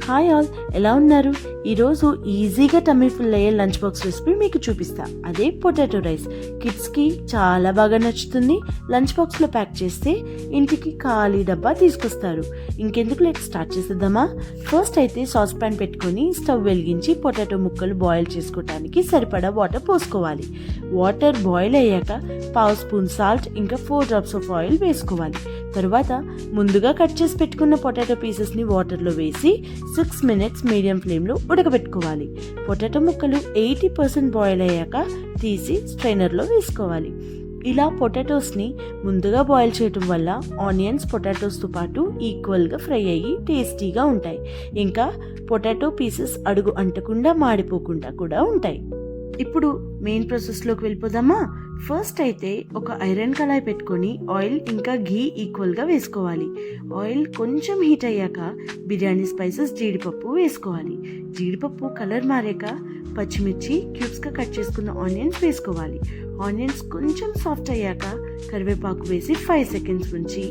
Hi all, ఎలా ఉన్నారు? ఈరోజు ఈజీగా టమ్మీ ఫుల్ అయ్యే లంచ్ బాక్స్ రెసిపీ మీకు చూపిస్తా. అదే పొటాటో రైస్. కిడ్స్కి చాలా బాగా నచ్చుతుంది. లంచ్ బాక్స్లో ప్యాక్ చేస్తే ఇంటికి ఖాళీ డబ్బా తీసుకొస్తారు. ఇంకెందుకు లేక స్టార్ట్ చేసేద్దామా? ఫస్ట్ అయితే సాస్ ప్యాన్ పెట్టుకొని స్టవ్ వెలిగించి పొటాటో ముక్కలు బాయిల్ చేసుకోవడానికి సరిపడా వాటర్ పోసుకోవాలి. వాటర్ బాయిల్ అయ్యాక పావు స్పూన్ సాల్ట్ ఇంకా 4 drops ఆఫ్ ఆయిల్ వేసుకోవాలి. తర్వాత ముందుగా కట్ చేసి పెట్టుకున్న పొటాటో పీసెస్ని వాటర్లో వేసి 6 minutes మీడియం ఫ్లేమ్లో ఉడకబెట్టుకోవాలి. పొటాటో ముక్కలు 80% బాయిల్ అయ్యాక తీసి స్ట్రైనర్లో వేసుకోవాలి. ఇలా పొటాటోస్ని ముందుగా బాయిల్ చేయటం వల్ల ఆనియన్స్ పొటాటోస్తో పాటు ఈక్వల్గా ఫ్రై అయ్యి టేస్టీగా ఉంటాయి. ఇంకా పొటాటో పీసెస్ అడుగు అంటకుండా మాడిపోకుండా కూడా ఉంటాయి. ఇప్పుడు మెయిన్ ప్రాసెస్లోకి వెళ్ళిపోదామా? ఫస్ట్ అయితే ఒక ఐరన్ కళాయి పెట్టుకొని ఆయిల్ ఇంకా ఘీ ఈక్వల్గా వేసుకోవాలి. ఆయిల్ కొంచెం హీట్ అయ్యాక బిర్యానీ స్పైసెస్ జీడిపప్పు వేసుకోవాలి. జీడిపప్పు కలర్ మారాక పచ్చిమిర్చి క్యూబ్స్గా కట్ చేసుకున్న ఆనియన్స్ వేసుకోవాలి. ఆనియన్స్ కొంచెం సాఫ్ట్ అయ్యాక కరివేపాకు వేసి 5 seconds ఉంచి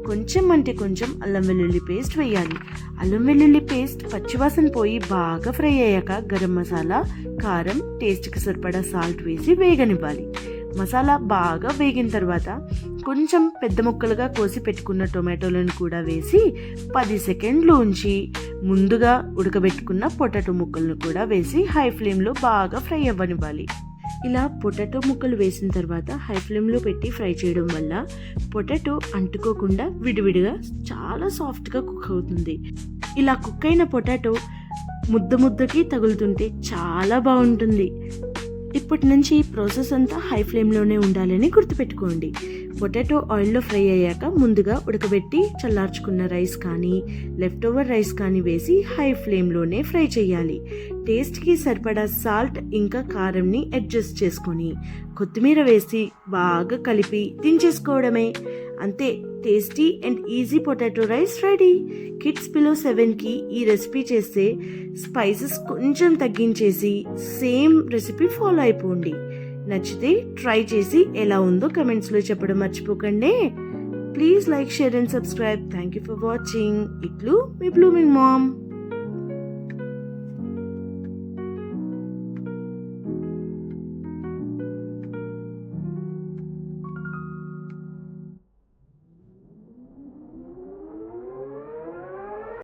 కొంచెం అల్లం వెల్లుల్లి పేస్ట్ వేయాలి. అల్లం వెల్లుల్లి పేస్ట్ పచ్చివాసన పోయి బాగా ఫ్రై అయ్యాక గరం మసాలా, కారం, టేస్ట్కి సరిపడా సాల్ట్ వేసి వేగనివ్వాలి. మసాలా బాగా వేగిన తర్వాత కొంచెం పెద్ద ముక్కలుగా కోసి పెట్టుకున్న టొమాటోలను కూడా వేసి 10 seconds ఉంచి ముందుగా ఉడకబెట్టుకున్న పొటాటో ముక్కలను కూడా వేసి హై ఫ్లేమ్లో బాగా ఫ్రై అవ్వనివ్వాలి. ఇలా పొటాటో ముక్కలు వేసిన తర్వాత హై ఫ్లేమ్లో పెట్టి ఫ్రై చేయడం వల్ల పొటాటో అంటుకోకుండా విడివిడిగా చాలా సాఫ్ట్గా కుక్ అవుతుంది. ఇలా కుక్ అయిన పొటాటో ముద్దకి తగులుతుంటే చాలా బాగుంటుంది. ఇప్పటి నుంచి ఈ ప్రాసెస్ అంతా హై ఫ్లేమ్లోనే ఉండాలని గుర్తుపెట్టుకోండి. పొటాటో ఆయిల్లో ఫ్రై అయ్యాక ముందుగా ఉడకబెట్టి చల్లార్చుకున్న రైస్ కానీ లెఫ్ట్ ఓవర్ రైస్ కానీ వేసి హై ఫ్లేమ్లోనే ఫ్రై చేయాలి. టేస్ట్కి సరిపడా సాల్ట్ ఇంకా కారంని అడ్జస్ట్ చేసుకొని కొత్తిమీర వేసి బాగా కలిపి దించేసుకోవడమే. అంతే, tasty and easy potato rice ready. Kids below 7కి ఈ రెసిపీ చేస్తే స్పైసెస్ కొంచెం తగ్గించేసి సేమ్ రెసిపీ ఫాలో అయిపోండి. నచ్చితే ట్రై చేసి ఎలా ఉందో కమెంట్స్లో చెప్పడం మర్చిపోకండి. Please like, share and subscribe. Thank you for watching. ఇట్లు మీ బ్లూమింగ్ మామ్.